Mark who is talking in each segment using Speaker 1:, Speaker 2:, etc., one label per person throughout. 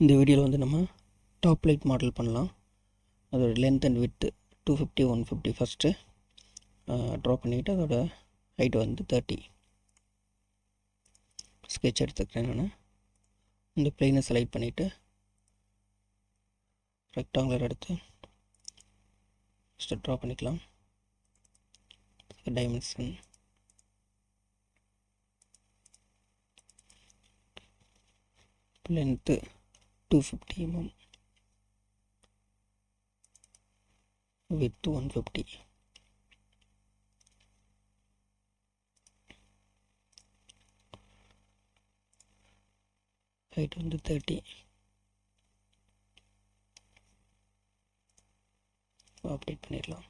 Speaker 1: இந்த வீடியோவில் வந்து நம்ம டாப் லைட் மாடல் பண்ணலாம். அதோட length and width 250 150 first draw பண்ணிவிட்டு அதோட ஹைட் வந்து 30 ஸ்கெட்ச் எடுத்துக்கிறேன். நான் இந்த பிளெயினை செலக்ட் பண்ணிவிட்டு ரெக்டாங்குலர் எடுத்து ஃபஸ்ட்டு ட்ரா பண்ணிக்கலாம். Dimension length 250 mm, width 150, height வந்து 30. அப்டேட் பண்ணிடலாம்.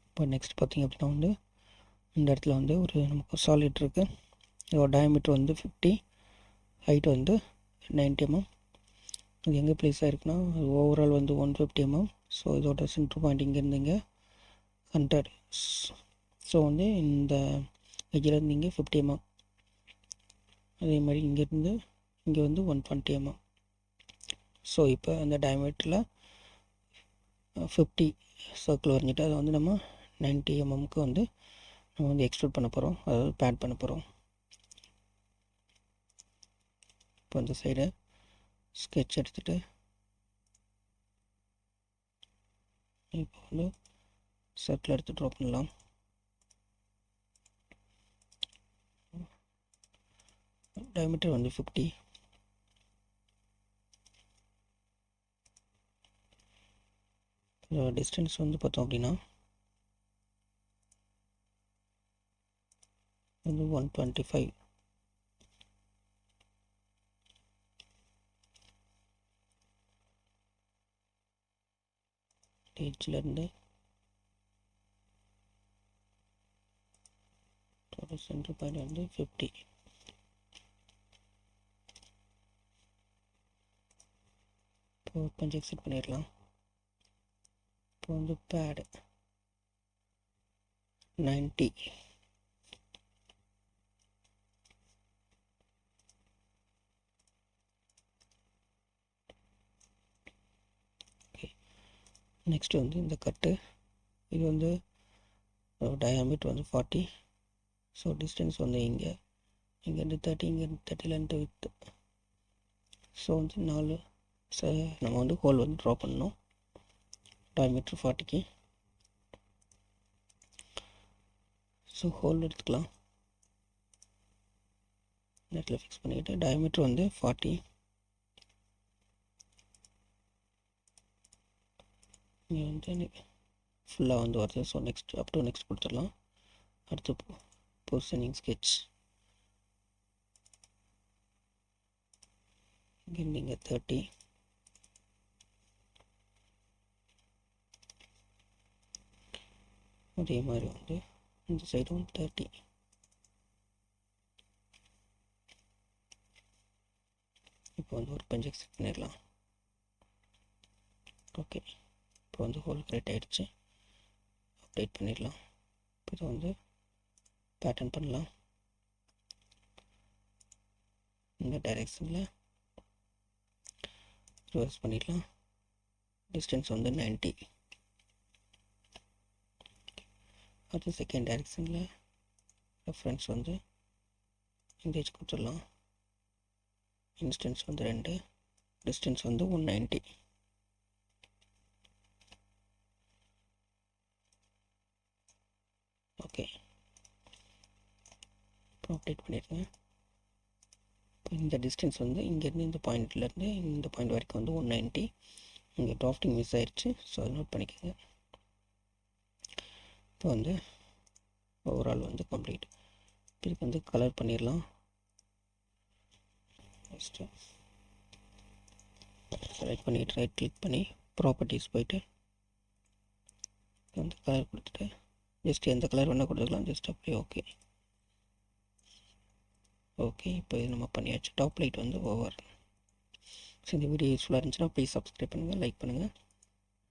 Speaker 1: இப்போ நெக்ஸ்ட் பார்த்திங்க அப்படின்னா வந்து இந்த இடத்துல வந்து ஒரு நமக்கு சாலிட் இருக்குது. இதோட டயாமீட்டர் வந்து 50, ஹைட் வந்து 90 mm. இது எங்கே ப்ளேஸ் ஆகிருக்குன்னா ஓவரால் வந்து 150 mm. ஸோ இதோட சென்டர் பாயிண்ட் இங்கேருந்து இங்கே 100. ஸோ வந்து இந்த எஜ்ஜிலேருந்து இங்கே 50 mm. அதே மாதிரி இங்கேருந்து இங்கே வந்து 120 mm. ஸோ இப்போ அந்த டயாமீட்டரில் 50 சர்க்கிள் வரைஞ்சிட்டு அதை வந்து நம்ம 90 mmக்கு வந்து நம்ம வந்து எக்ஸ்ட்ரூட் பண்ண போகிறோம், அதாவது பேட் பண்ண போகிறோம். இப்போ அந்த சைடு ஸ்கெட்ச் எடுத்துகிட்டு இப்போ வந்து சர்க்கிள் எடுத்து ட்ரா பண்ணலாம். டயாமீட்டர் வந்து 50. டிஸ்டன்ஸ் வந்து பார்த்தோம் அப்படின்னா வந்து 125. எட்ஜிலேருந்து சென்டர் பாயிண்ட் வந்து 50. இப்போ கொஞ்சம் எக்ஸிட் பண்ணிடலாம். இப்போ வந்து பேடு 90. நெக்ஸ்ட்டு வந்து இந்த கட்டு இது வந்து டயாமீட்டர் வந்து 40. ஸோ டிஸ்டன்ஸ் வந்து இங்கேருந்து 30, இங்கேருந்து 30 லென்த்து வித்து. ஸோ வந்து 4 நம்ம வந்து ஹோல் வந்து ட்ரா பண்ணணும் டயாமீட்டர் 40க்கு. ஸோ ஹோல் எடுத்துக்கலாம். நெட்டில் ஃபிக்ஸ் பண்ணிக்கிட்டு டயாமீட்டர் வந்து 40. இங்கே வந்து ஃபுல்லாக வந்து வருது. So next up to next கொடுத்துடலாம். அடுத்து பொசிஷனிங் ஸ்கெட்ச் இங்கேருந்து இங்கே 30. அதே மாதிரி வந்து இந்த சைடும் 30. இப்போ வந்து ஒரு பஞ்சு எக்ஸிட் பண்ணிடலாம். ஓகே, இப்போ வந்து ஹோல் கிரியேட் ஆகிடுச்சு. அப்டேட் பண்ணிடலாம். இப்போ இதை வந்து பேட்டர்ன் பண்ணலாம். இந்த டைரெக்ஷனில் ரிவர்ஸ் பண்ணிடலாம். டிஸ்டன்ஸ் வந்து 90. அது செகண்ட் டைரெக்ஷனில் ரெஃபரன்ஸ் வந்து இங்கேஜ் கொடுத்துடலாம். டிஸ்டன்ஸ் வந்து 2, டிஸ்டன்ஸ் வந்து 190. ஓகே, இப்போ அப்டேட் பண்ணிடுங்க. இப்போ இந்த டிஸ்டன்ஸ் வந்து இங்கேருந்து இந்த பாயிண்ட்லேருந்து இந்த பாயிண்ட் வரைக்கும் வந்து 190. இங்கே டிராஃப்டிங் மிஸ் ஆயிடுச்சு. ஸோ அதை நோட் பண்ணிக்கோங்க. இப்போ வந்து ஓவரால் வந்து கம்ப்ளீட். இதுக்கு வந்து கலர் பண்ணிடலாம். ஃபஸ்ட்டு செலக்ட் பண்ணிவிட்டு ரைட் கிளிக் பண்ணி ப்ராப்பர்ட்டிஸ் போயிட்டு வந்து கலர் கொடுத்துட்டு ஜஸ்ட் எந்த கலர் வேணால் கொடுத்துக்கலாம். ஜஸ்ட் அப்படியே ஓகே இப்போ இது நம்ம பண்ணியாச்சு. டாப் லைட் வந்து ஓவர். ஸோ இந்த வீடியோ யூஸ்ஃபுல்லாக இருந்துச்சுன்னா ப்ளீஸ் சப்ஸ்கிரைப் பண்ணுங்கள், லைக் பண்ணுங்கள்.